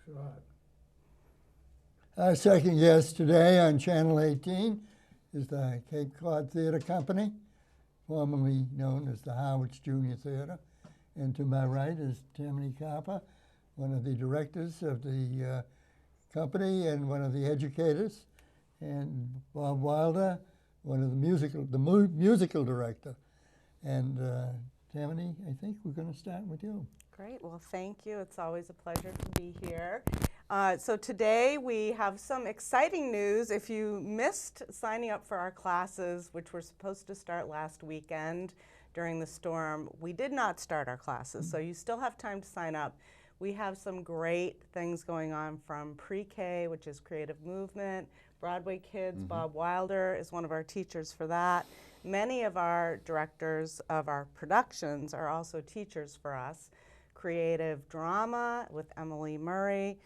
right. Our second guest today on Channel 18 is the Cape Cod Theatre Company, formerly known as the Harwich Junior Theatre. And to my right is Tammy, one of the directors of the company and one of the educators, and Bob Wilder, one of the musical director. And Tammy, I think we're going to start with you. Great. Well, thank you. It's always a pleasure to be here. So today we have some exciting news. If you missed signing up for our classes, which were supposed to start last weekend during the storm, we did not start our classes, so you still have time to sign up. We have some great things going on from pre-K, which is creative movement, Broadway Kids. Bob Wilder is one of our teachers for that. Many of our directors of our productions are also teachers for us. Creative drama with Emily Murray.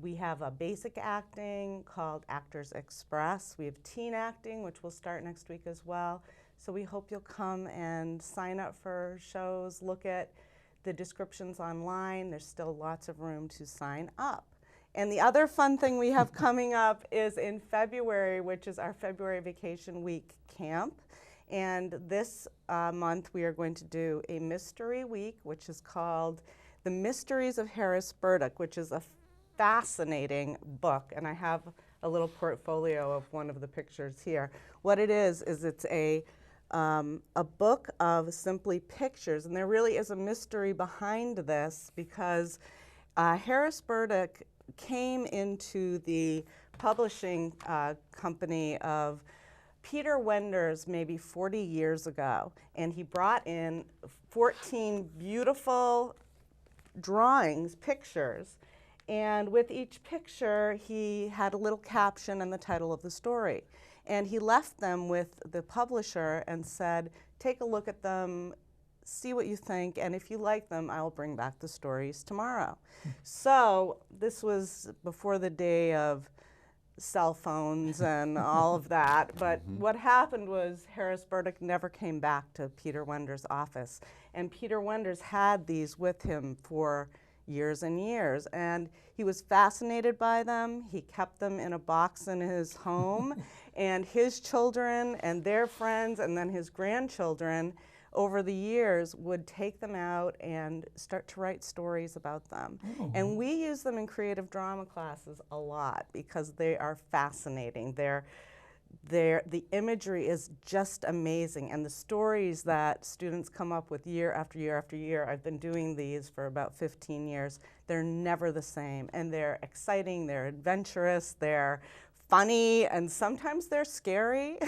We have a basic acting called Actors Express. We have teen acting, which will start next week as well. So we hope you'll come and sign up for shows, look at the descriptions online. There's still lots of room to sign up. And the other fun thing we have coming up is in February, which is our February Vacation Week camp. And this month we are going to do a mystery week, which is called The Mysteries of Harris Burdick, which is a fascinating book. And I have a little portfolio of one of the pictures here. What it is it's a book of simply pictures. And there really is a mystery behind this because Harris Burdick came into the publishing company of Peter Wender's maybe 40 years ago, and he brought in 14 beautiful drawings, pictures, and with each picture he had a little caption and the title of the story. And he left them with the publisher and said, take a look at them, see what you think, and if you like them, I'll bring back the stories tomorrow. So this was before the day of cell phones and all of that, but what happened was Harris Burdick never came back to Peter Wender's office, and Peter Wender's had these with him for years and years, and he was fascinated by them. He kept them in a box in his home, and his children and their friends and then his grandchildren over the years would take them out and start to write stories about them. And we use them in creative drama classes a lot because they are fascinating. The imagery is just amazing, and the stories that students come up with year after year after year, I've been doing these for about 15 years, they're never the same, and they're exciting, they're adventurous, they're funny, and sometimes they're scary.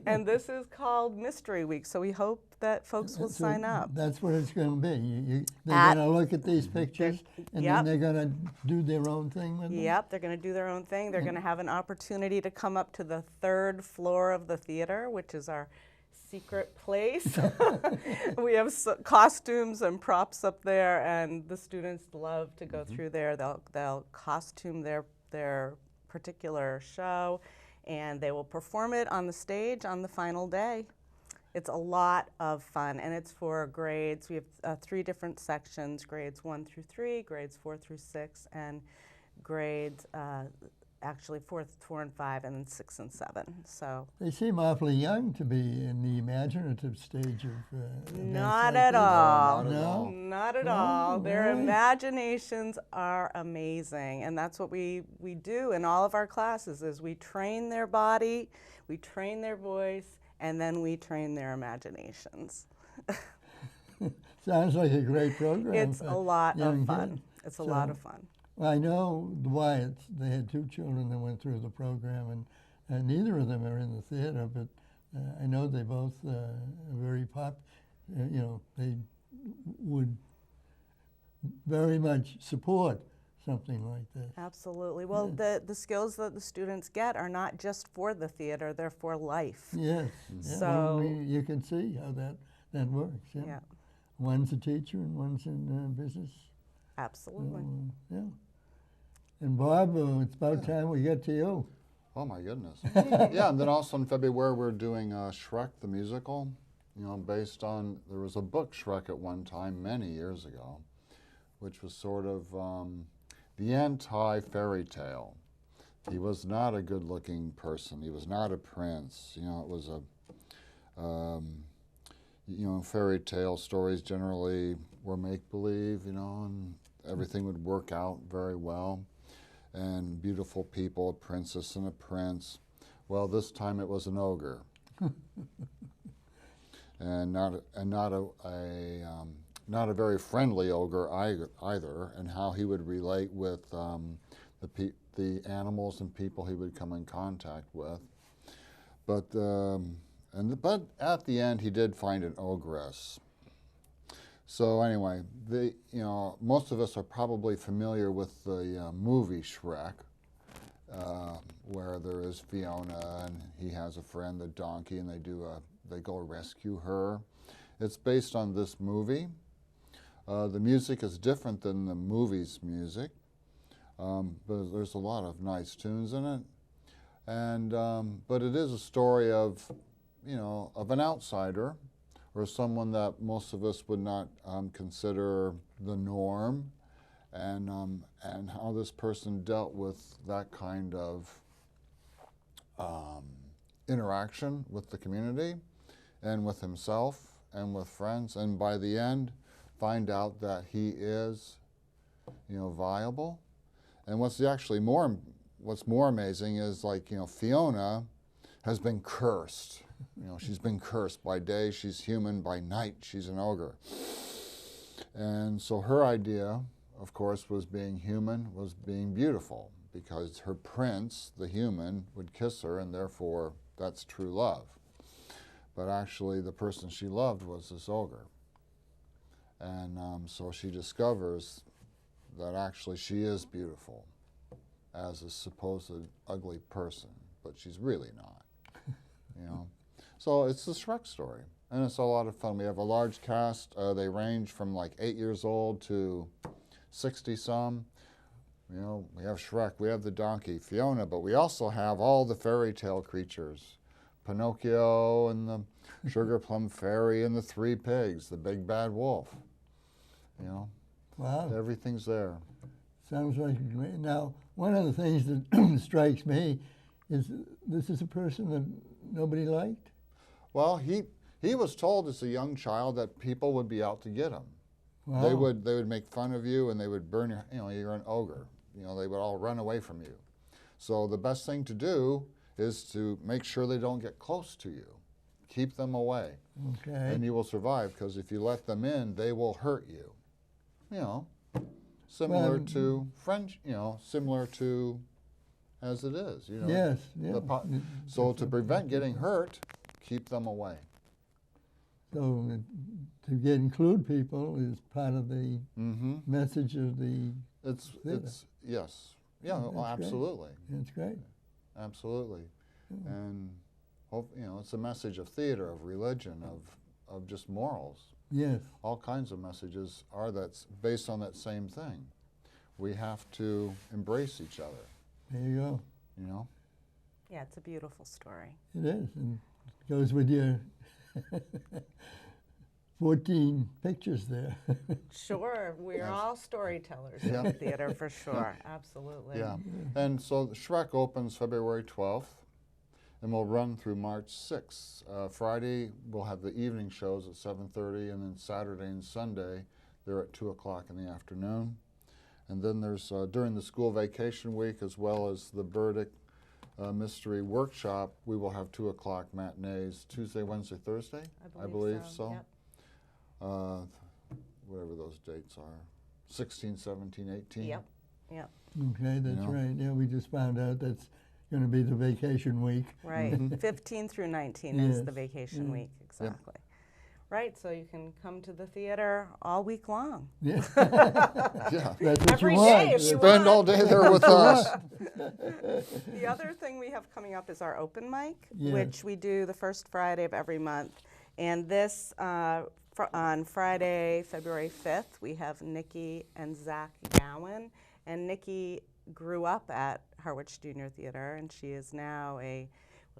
And this is called Mystery Week, so we hope that folks will sign up. That's what it's going to be. They're going to look at these pictures, and then they're going to do their own thing with them? Yep, they're going to do their own thing. They're going to have an opportunity to come up to the 3rd floor of the theater, which is our secret place. We have costumes and props up there, and the students love to go through there. They'll costume their particular show, and they will perform it on the stage on the final day. It's a lot of fun, and it's for grades. We have 3 different sections, grades 1 through 3, grades 4 through 6, and grades actually 4 and 5, and then 6 and 7. So they seem awfully young to be in the imaginative stage of not at all. No? Not at all. Their imaginations are amazing, and that's what we do in all of our classes is we train their body, we train their voice, and then we train their imaginations. Sounds like a great program. It's a lot of fun. Kids. It's a lot of fun. Well, I know the Wyatts, they had 2 children that went through the program, and neither of them are in the theater, but I know they both are very they would very much support something like this. Absolutely. Well, the skills that the students get are not just for the theater, they're for life. Yes. So you can see how that works. Yeah. One's a teacher and one's in business. Absolutely. So, And Bob, it's about time we get to you. Oh my goodness. Yeah, and then also in February we're doing Shrek the Musical, based on, there was a book, Shrek, at one time, many years ago, which was sort of the anti-fairy tale. He was not a good-looking person. He was not a prince. You know, it was a, you know, fairy tale stories generally were make-believe, you know, and everything would work out very well. And beautiful people, a princess and a prince. Well, this time it was an ogre. And not a very friendly ogre either, and how he would relate with the animals and people he would come in contact with. But but at the end, he did find an ogress. So anyway, you know, most of us are probably familiar with the movie Shrek, where there is Fiona and he has a friend, the donkey, and they go rescue her. It's based on this movie. The music is different than the movie's music, but there's a lot of nice tunes in it. And but it is a story of, you know, of an outsider, or someone that most of us would not consider the norm, and how this person dealt with that kind of interaction with the community and with himself and with friends, and by the end find out that he is, you know, viable. And what's more amazing is, like, you know, Fiona has been cursed. You know, she's been cursed. By day she's human, by night she's an ogre. And so her idea, of course, was being human, was being beautiful, because her prince, the human, would kiss her, and therefore that's true love. But actually the person she loved was this ogre. And so she discovers that actually she is beautiful as a supposed ugly person, but she's really not, you know. So it's the Shrek story, and it's a lot of fun. We have a large cast. They range from like 8 years old to 60-some. You know, we have Shrek, we have the donkey, Fiona, but we also have all the fairy tale creatures. Pinocchio and the Sugar Plum Fairy and the Three Pigs, the Big Bad Wolf. You know, Wow. everything's there. Sounds like a great. Now, one of the things that strikes me is this is a person that nobody liked. Well, he was told as a young child that people would be out to get him. Wow. They would make fun of you, and they would burn your, you know, you're an ogre. You know, they would all run away from you. So the best thing to do is to make sure they don't get close to you. Keep them away. Okay. And you will survive, because if you let them in, they will hurt you. You know, similar to French, you know, similar to as it is, you know. Yes, yeah. So to prevent getting hurt, keep them away. So to include people is part of the message of the. It's yes, yeah, That's well, absolutely, great. That's great. absolutely, and hope, you know, it's a message of theater, of religion, of just morals. Yes. All kinds of messages are that's based on that same thing. We have to embrace each other. There you go. You know. Yeah, it's a beautiful story. It is, and it goes with your 14 pictures there. Sure, we're Yes. all storytellers Yeah. in the theater for sure. Absolutely. Yeah, and so Shrek opens February 12th, and will run through March 6th. Friday, we'll have the evening shows at 7:30, and then Saturday and Sunday, they're at 2 o'clock in the afternoon. And then there's, during the school vacation week, as well as the Burdick Mystery Workshop, we will have 2 o'clock matinees, Tuesday, Wednesday, Thursday? I believe so. Yep. Whatever those dates are, 16, 17, 18. Yep. Yep. Okay, that's know. right. Yeah, we just found out that's going to be the vacation week. Right. 15 through 19 is Yes. the vacation Yeah. week, exactly. Right, so you can come to the theater all week long. Yeah. Yeah. That's what Every you day want. if you Spend all day there with us. The other thing we have coming up is our open mic, Yes. which we do the first Friday of every month. And this, on Friday, February 5th, we have Nikki and Zach Gowan. And Nikki grew up at Harwich Junior Theater, and she is now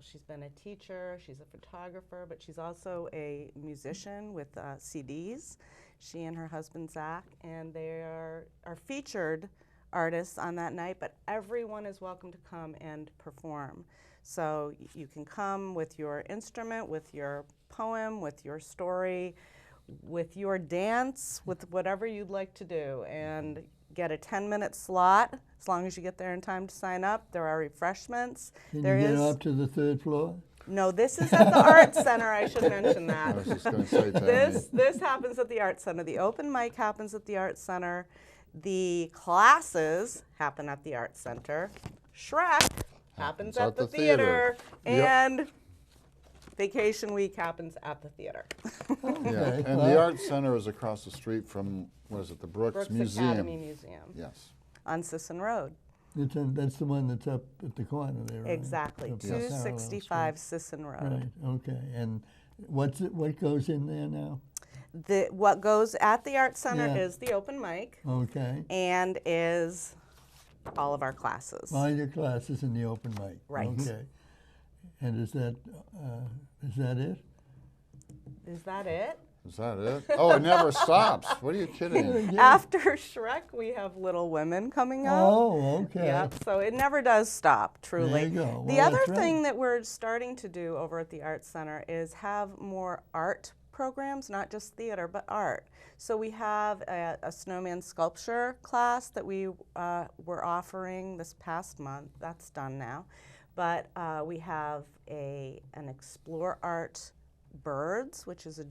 she's been a teacher, she's a photographer, but she's also a musician with CDs. she and her husband Zach, and they are featured artists on that night, but everyone is welcome to come and perform. So you can come with your instrument, with your poem, with your story, with your dance, with whatever you'd like to do, and get a 10-minute slot as long as you get there in time to sign up. There are refreshments. Can There you get is up to the 3rd floor? No, this is at the Arts Center. I should mention I that. was just going to say, Tammy. This happens at the Arts Center. The open mic happens at the Arts Center. The classes happen at the Arts Center. Shrek happens at the theater. Yep. And Vacation Week happens at the theater. Yeah, Okay, and well- the Art Center is across the street from, what is it, the Brooks, Brooks Museum? Academy Museum Yes. on Sisson Road. That's the one that's up at the corner there, right? Exactly, Up that parallel 265 Sisson Road. street. Right, okay. And what goes in there now? What goes at the Arts Center Yeah. is the open mic Okay. and is all of our classes. All your classes in the open mic. Right. Okay. And is that it? Is that it? Is that it? Oh, it never stops. What are you kidding? Yeah. After Shrek, we have Little Women coming up. Oh, okay. Yep, so it never does stop, truly. There you go. The Well, other that's right. thing that we're starting to do over at the Arts Center is have more art programs, not just theater, but art. So we have a snowman sculpture class that we were offering this past month. That's done now. But we have an Explore Art Birds, which is an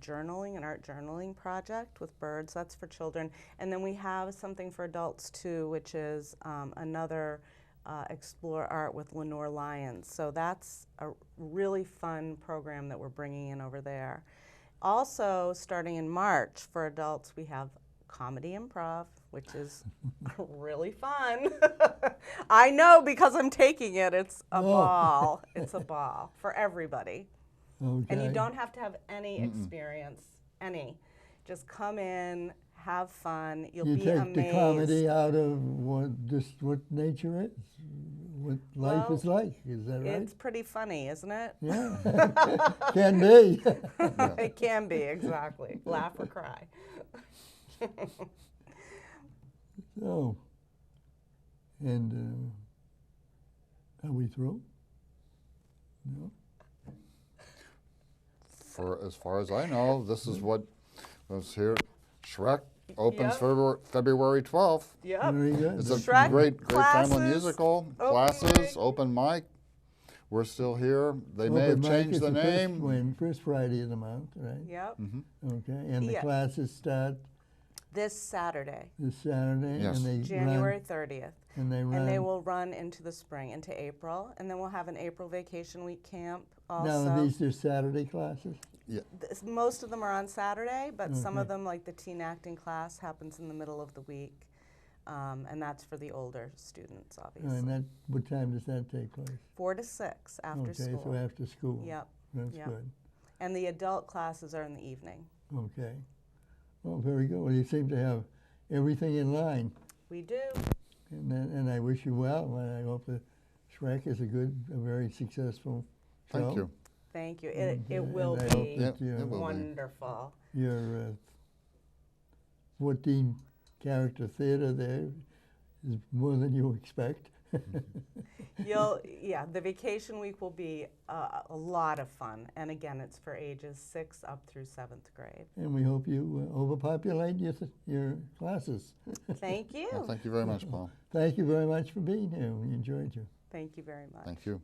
art journaling project with birds. That's for children. And then we have something for adults too, which is another Explore Art with Lenore Lyons. So that's a really fun program that we're bringing in over there. Also, starting in March for adults, we have comedy improv, which is really fun. I know because I'm taking it. It's a ball. It's a ball for everybody. Okay. And you don't have to have any experience, Just come in, have fun. You'll You be take amazed. the comedy out of what nature is, what life is Well, like. Is that right? It's pretty funny, isn't it? Yeah. Can be. It can be, exactly. Laugh or cry. So, and are we through? No. For as far as I know, this is what was here. Shrek opens Yep. February 12th. Yep. Very good. It's a Shrek great family classes, musical. open Classes, mic. open mic. We're still here. They may have Open mic changed is the name. First Friday of the month, right? Yep. Okay, and the Yeah. classes start This Saturday, this Saturday, Yes. and they January 30th. and they run. And they will run into the spring, into April. And then we'll have an April Vacation Week camp also. Now, are these just Saturday classes? Most of them are on Saturday, but some of Okay. them, like the teen acting class, happens in the middle of the week. And that's for the older students, obviously. And what time does that take place? 4 to 6 after Okay, school. so after school. Yep. That's Yep. good. And the adult classes are in the evening. Okay. Well, very good. Well, you seem to have everything in line, We do. and I wish you well. And I hope that Shrek is a very successful show. Thank you. Thank you. And, It will and I hope be that Yep, it will be. wonderful. your 14 character theater there is more than you expect. The Vacation Week will be a lot of fun. And again, it's for ages 6 up through 7th grade. And we hope you overpopulate your classes. Thank you. Well, thank you very much, Paul. Thank you very much for being here. We enjoyed you. Thank you very much. Thank you.